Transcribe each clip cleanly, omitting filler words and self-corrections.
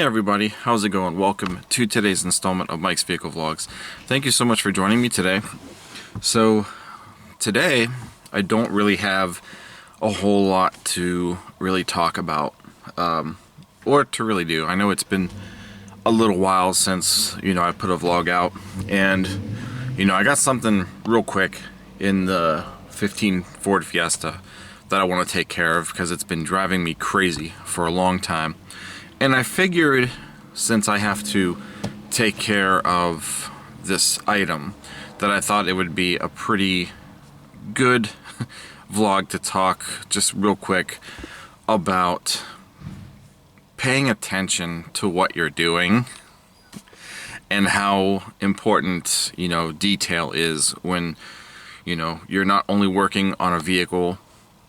everybody, how's it going? Welcome to today's installment of Mike's Vehicle Vlogs. Thank you so much for joining me today. So today I don't really have a whole lot to really talk about or to really do. I know it's been a little while since I put a vlog out, and I got something real quick in the 15 Ford Fiesta that I want to take care of because it's been driving me crazy for a long time. And I figured, since I have to take care of this item, that I thought it would be a pretty good vlog to talk just real quick about paying attention to what you're doing and how important, detail is when, you're not only working on a vehicle,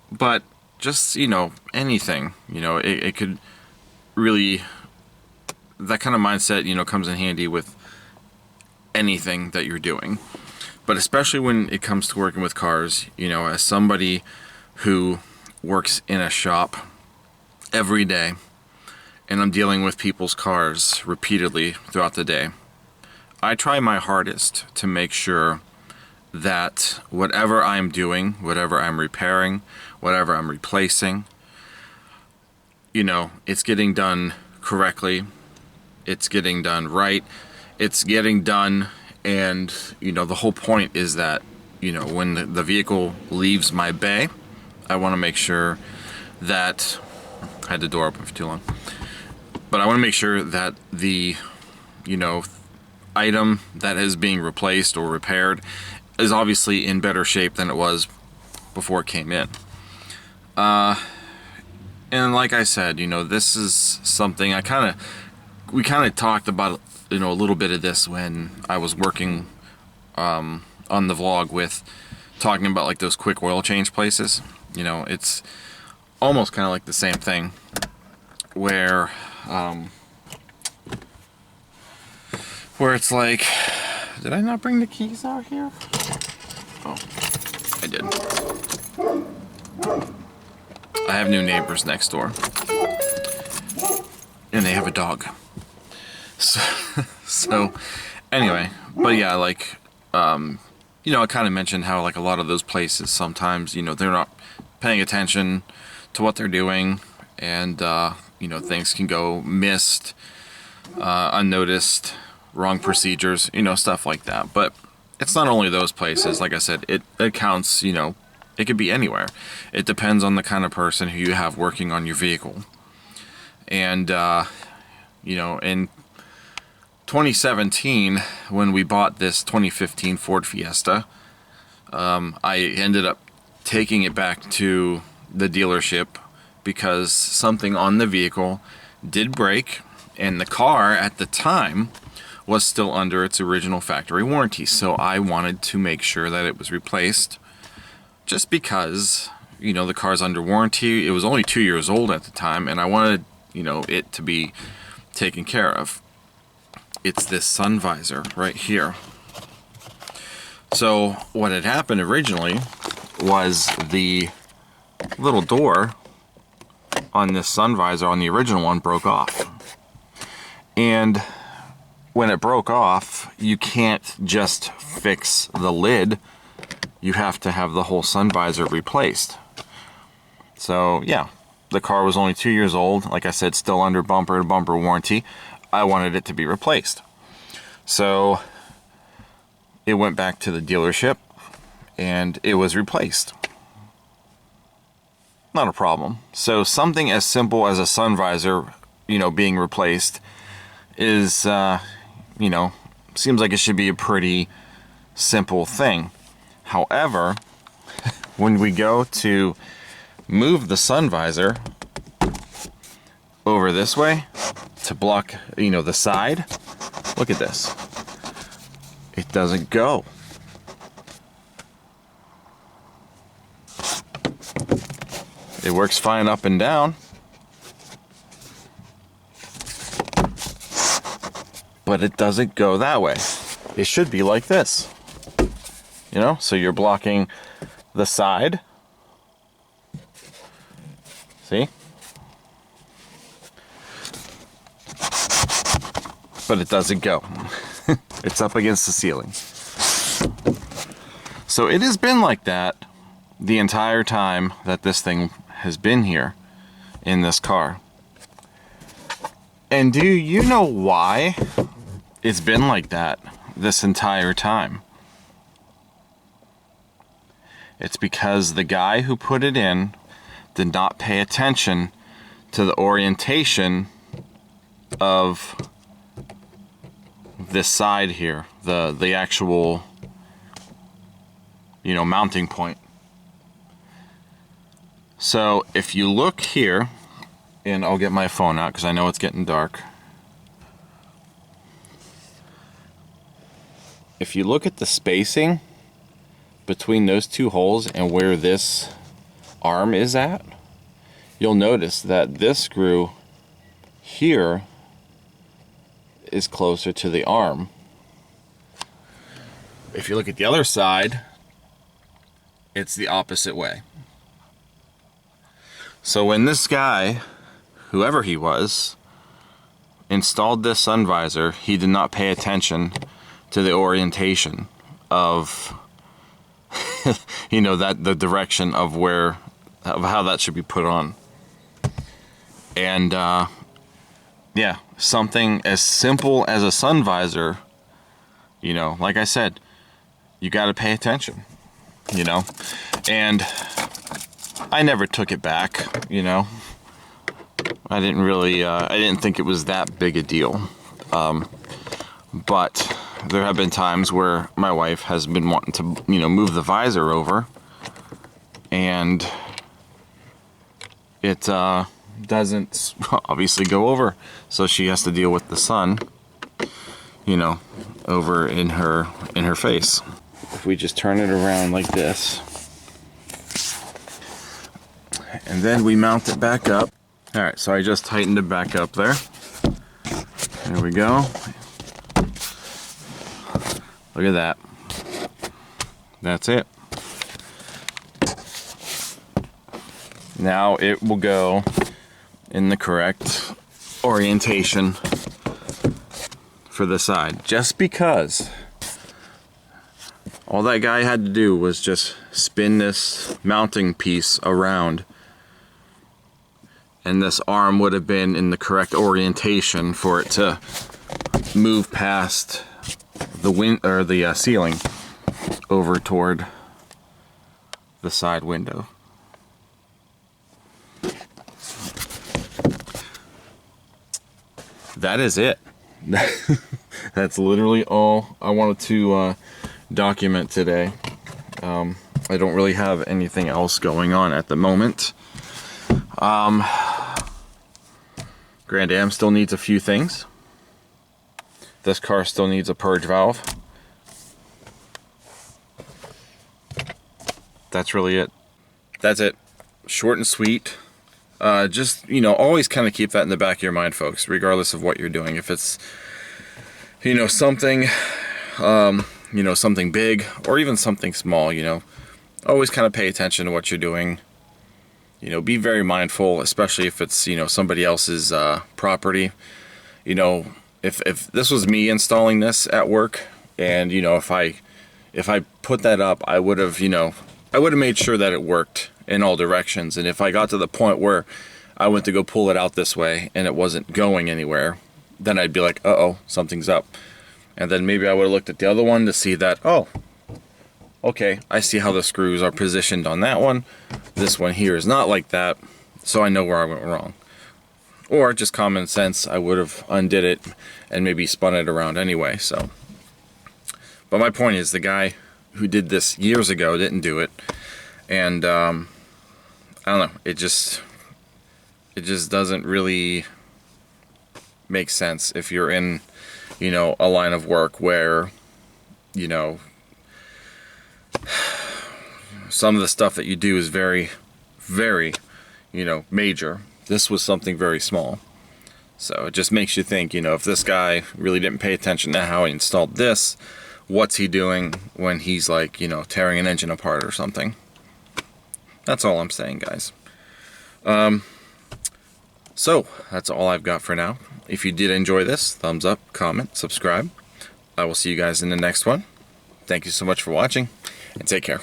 but just, anything. It could really, that kind of mindset, comes in handy with anything that you're doing. But especially when it comes to working with cars, as somebody who works in a shop every day, and I'm dealing with people's cars repeatedly throughout the day, I try my hardest to make sure that whatever I'm doing, whatever I'm repairing, whatever I'm replacing, it's getting done correctly, it's getting done right, it's getting done, and the whole point is that when the vehicle leaves my bay, I want to make sure that I had the door open for too long, but I want to make sure that the item that is being replaced or repaired is obviously in better shape than it was before it came in. And like I said, this is something we kind of talked about, a little bit of this when I was working on the vlog with talking about like those quick oil change places. It's almost kind of like the same thing where it's like, did I not bring the keys out here? Oh, I did. I have new neighbors next door, and they have a dog. So anyway, but yeah, like, I kind of mentioned how like a lot of those places sometimes, they're not paying attention to what they're doing, and things can go missed, unnoticed, wrong procedures, stuff like that. But it's not only those places. Like I said, it counts, it could be anywhere. It depends on the kind of person who you have working on your vehicle. And, in 2017, when we bought this 2015 Ford Fiesta, I ended up taking it back to the dealership because something on the vehicle did break, and the car at the time was still under its original factory warranty. So I wanted to make sure that it was replaced, just because, the car's under warranty. It was only 2 years old at the time, and I wanted, it to be taken care of. It's this sun visor right here. So what had happened originally was the little door on this sun visor on the original one broke off. And when it broke off, you can't just fix the lid. You have to have the whole sun visor replaced. So yeah, the car was only 2 years old. Like I said, still under bumper to bumper warranty. I wanted it to be replaced. So it went back to the dealership and it was replaced. Not a problem. So something as simple as a sun visor, being replaced is, seems like it should be a pretty simple thing. However, when we go to move the sun visor over this way to block, the side, look at this. It doesn't go. It works fine up and down, but it doesn't go that way. It should be like this. So you're blocking the side. See? but it doesn't go. It's up against the ceiling. So it has been like that the entire time that this thing has been here in this car. And do you know why it's been like that this entire time? It's because the guy who put it in did not pay attention to the orientation of this side here, the actual, you know, mounting point. So if you look here, and I'll get my phone out because I know it's getting dark. If you look at the spacing between those two holes and where this arm is at, you'll notice that this screw here is closer to the arm. If you look at the other side, it's the opposite way. So when this guy, whoever he was, installed this sun visor, he did not pay attention to the orientation of you know, that the direction of where, of how that should be put on. And yeah, something as simple as a sun visor, you know, like I said, you got to pay attention, you know. And I never took it back, you know. I didn't really, I didn't think it was that big a deal. But there have been times where my wife has been wanting to, you know, move the visor over, and it doesn't obviously go over, so she has to deal with the sun, you know, over in her face. If we just turn it around like this, and then we mount it back up. All right, so I just tightened it back up there. There we go. Look at that. That's it. Now it will go in the correct orientation for the side. Just because all that guy had to do was just spin this mounting piece around, and this arm would have been in the correct orientation for it to move past the ceiling over toward the side window. That is it. That's literally all I wanted to document today. I don't really have anything else going on at the moment. Grand Am still needs a few things. This car still needs a purge valve. That's really it. That's it. Short and sweet. Just, you know, always kind of keep that in the back of your mind, folks, regardless of what you're doing. If it's, you know, something, you know, something big or even something small, you know, always kind of pay attention to what you're doing. You know, be very mindful, especially if it's, you know, somebody else's property. You know, if this was me installing this at work, and, you know, if I put that up, I would have, you know, I would have made sure that it worked in all directions. And if I got to the point where I went to go pull it out this way and it wasn't going anywhere, then I'd be like, uh-oh, something's up. And then maybe I would have looked at the other one to see that, oh, okay, I see how the screws are positioned on that one. This one here is not like that, so I know where I went wrong. Or just common sense, I would have undid it and maybe spun it around anyway. So, but my point is, the guy who did this years ago didn't do it, and I don't know. It just doesn't really make sense if you're in, you know, a line of work where, you know, some of the stuff that you do is very, very, you know, major. This was something very small. So it just makes you think, you know, if this guy really didn't pay attention to how he installed this, what's he doing when he's, like, you know, tearing an engine apart or something? That's all I'm saying, guys. So that's all I've got for now. If you did enjoy this, thumbs up, comment, subscribe. I will see you guys in the next one. Thank you so much for watching, and take care.